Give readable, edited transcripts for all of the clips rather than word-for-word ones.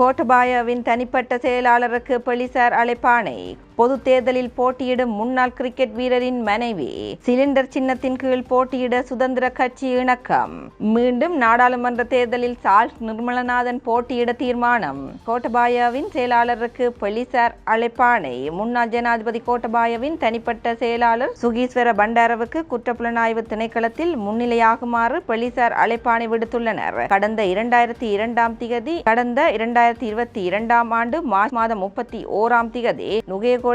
கோட்டபாயவின் தனிப்பட்ட செயலாளருக்கு போலீசார் அழைப்பாணை. பொது தேர்தலில் போட்டியிடும் முன்னாள் கிரிக்கெட் வீரரின் மனைவி சிலிண்டர் சின்னத்தின் கீழ் போட்டியிட சுதந்திர கட்சி இணக்கம். மீண்டும் நாடாளுமன்ற தேர்தலில் சால்ஸ் நிர்மலநாதன் போட்டியிட தீர்மானம். கோட்டபாயவின் செயலாளருக்கு போலீசார் அழைப்பாணை. முன்னாள் ஜனாதிபதி கோட்டபாயவின் தனிப்பட்ட செயலாளர் சுகீஸ்வர பண்டாரவுக்கு குற்றப்புலனாய்வு திணைக்களத்தில் முன்னிலையாகுமாறு போலீசார் அழைப்பாணை விடுத்துள்ளனர். கடந்த 2022 ஆண்டு மார்ச் மாதம் 31 நுகேகொட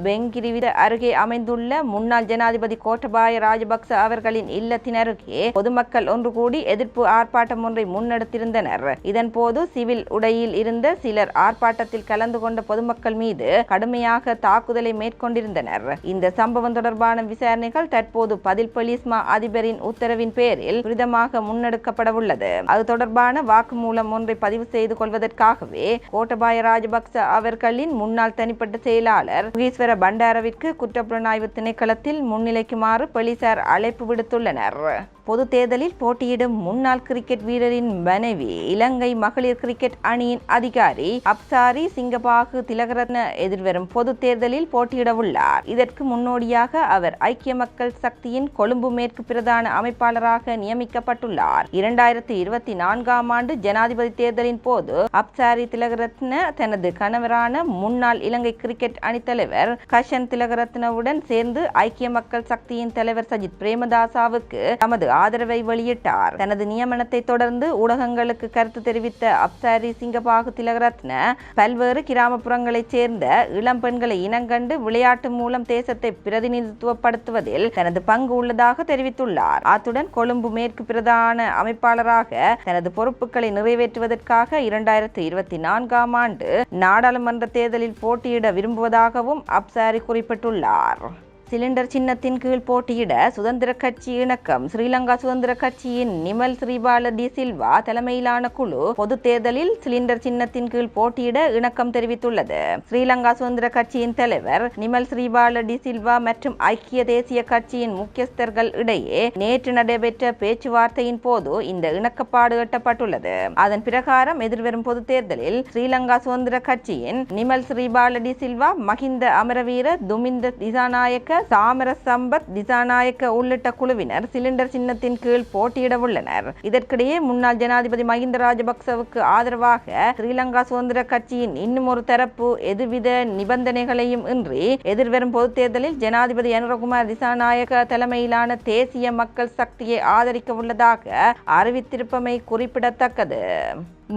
பெங்கிரிவித அருகே அமைந்துள்ள முன்னாள் ஜனாதிபதி கோட்டபாய ராஜபக்ச அவர்களின் இல்லத்தின் அருகே பொதுமக்கள் ஒன்று கூடி எதிர்ப்பு ஆர்ப்பாட்டம் ஒன்றை முன்னெடுத்திருந்தனர். இதன்போது சிவில் உடையில் இருந்த சிலர் ஆர்ப்பாட்டத்தில் கலந்து கொண்ட பொதுமக்கள் மீது கடுமையாக தாக்குதலை மேற்கொண்டிருந்தனர். இந்த சம்பவம் தொடர்பான விசாரணைகள் தற்போது பதில் போலீஸ் மா அதிபரின் உத்தரவின் பேரில் துரிதமாக முன்னெடுக்கப்படவுள்ளது. அது தொடர்பான வாக்குமூலம் ஒன்றை பதிவு செய்து கொள்வதற்காகவே கோட்டபாய ராஜபக்ச அவர்களின் முன்னாள் தனிப்பட்ட செயலாளர் சுகீஸ்வர பண்டாரவிற்கு குற்றப்புலனாய்வு திணைக்களத்தில் முன்னிலைக்குமாறு போலீசார் அழைப்பு விடுத்துள்ளனர். பொது தேர்தலில் போட்டியிடும் முன்னாள் கிரிக்கெட் வீரரின் மனைவி இலங்கை மகளிர் கிரிக்கெட் அணியின் அதிகாரி அப்சாரி சிங்கபாகு திலகரத்ன எதிர்வரும் பொது தேர்தலில் போட்டியிட உள்ளார். இதற்கு முன்னோடியாக அவர் ஐக்கிய மக்கள் சக்தியின் கொழும்பு மேற்கு பிரதான அமைப்பாளராக நியமிக்கப்பட்டுள்ளார். 2024 ஆண்டு ஜனாதிபதி தேர்தலின் போது அப்சாரி திலகரத்ன தனது கணவரான முன்னாள் இலங்கை கிரிக்கெட் அணித்தலைவர் கஷன் திலகரத்னவுடன் சேர்ந்து ஐக்கிய மக்கள் சக்தியின் தலைவர் சஜித் பிரேமதாசாவுக்கு தமது ஆதரவை வெளியிட்டார். தனது நியமனத்தை தொடர்ந்து ஊடகங்களுக்கு கருத்து தெரிவித்த அப்சாரி சிங்கபாகு திலகரத்ன பல்வேறு கிராமப்புறங்களைச் சேர்ந்த இளம் பெண்களை இனங்கண்டு விளையாட்டு மூலம் தேசத்தை பிரதிநிதித்துவப்படுத்துவதில் தனது பங்கு உள்ளதாக தெரிவித்துள்ளார். அத்துடன் கொழும்பு மேற்கு பிரதான அமைப்பாளராக தனது பொறுப்புகளை நிறைவேற்றுவதற்காக 2024 ஆண்டு நாடாளுமன்ற தேர்தலில் போட்டியிட விரும்புவதாகவும் அப்சாரி குறிப்பிட்டுள்ளார். சிலிண்டர் சின்னத்தின் கீழ் போட்டியிட சுதந்திர கட்சி இணக்கம். ஸ்ரீலங்கா சுதந்திர கட்சியின் நிமல் ஸ்ரீபால டி சில்வா தலைமையிலான குழு பொது தேர்தலில் சிலிண்டர் சின்னத்தின் கீழ் போட்டியிட இணக்கம் தெரிவித்துள்ளது. ஸ்ரீலங்கா சுதந்திர கட்சியின் தலைவர் நிமல் ஸ்ரீபால டி சில்வா மற்றும் ஐக்கிய தேசிய கட்சியின் முக்கியஸ்தர்கள் இடையே நேற்று நடைபெற்ற பேச்சுவார்த்தையின் போது இந்த இணக்கப்பாடு எட்டப்பட்டுள்ளது. அதன் பிரகாரம் எதிர்வரும் பொது தேர்தலில் ஸ்ரீலங்கா சுதந்திர கட்சியின் நிமல் ஸ்ரீபால டி சில்வா, மஹிந்த அமரவீர, துமிந்த திசாநாயக்க, சாமர சம்பத் திசாநாயக்க உள்ளிட்ட குழுவினர் சிலிண்டர் சின்னத்தின் கீழ் போட்டியிட உள்ளனர். இதற்கிடையே முன்னாள் ஜனாதிபதி மஹிந்த ராஜபக்சவுக்கு ஆதரவாக ஸ்ரீலங்கா சுதந்திர கட்சியின் இன்னும் ஒரு தரப்பு எதுவித நிபந்தனைகளையும் இன்றி எதிர்வரும் பொது தேர்தலில் ஜனாதிபதி அனுரகுமார் திசாநாயக்க தலைமையிலான தேசிய மக்கள் சக்தியை ஆதரிக்க உள்ளதாக அறிவித்திருப்பமை குறிப்பிடத்தக்கது.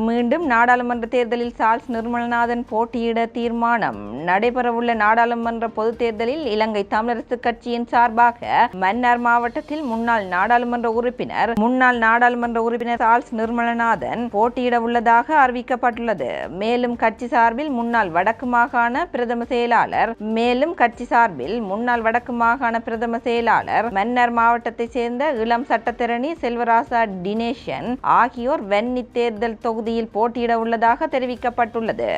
மீண்டும் நாடாளுமன்ற தேர்தலில் சால்ஸ் நிர்மலநாதன் போட்டியிட தீர்மானம். நடைபெறவுள்ள நாடாளுமன்ற பொது தேர்தலில் இலங்கை தமிழரசு கட்சியின் சார்பாக மன்னார் மாவட்டத்தில் முன்னாள் நாடாளுமன்ற உறுப்பினர் சால்ஸ் நிர்மலநாதன் போட்டியிட உள்ளதாக அறிவிக்கப்பட்டுள்ளது. மேலும் கட்சி சார்பில் முன்னாள் வடக்கு மாகாண பிரதம செயலாளர் மன்னார் மாவட்டத்தை சேர்ந்த இளம் சட்டத்தரணி செல்வராசா டினேஷன் ஆகியோர் வன்னி தேர்தல் தொகுதியில் போட்டியிட உள்ளதாக தெரிவிக்கப்பட்டுள்ளது.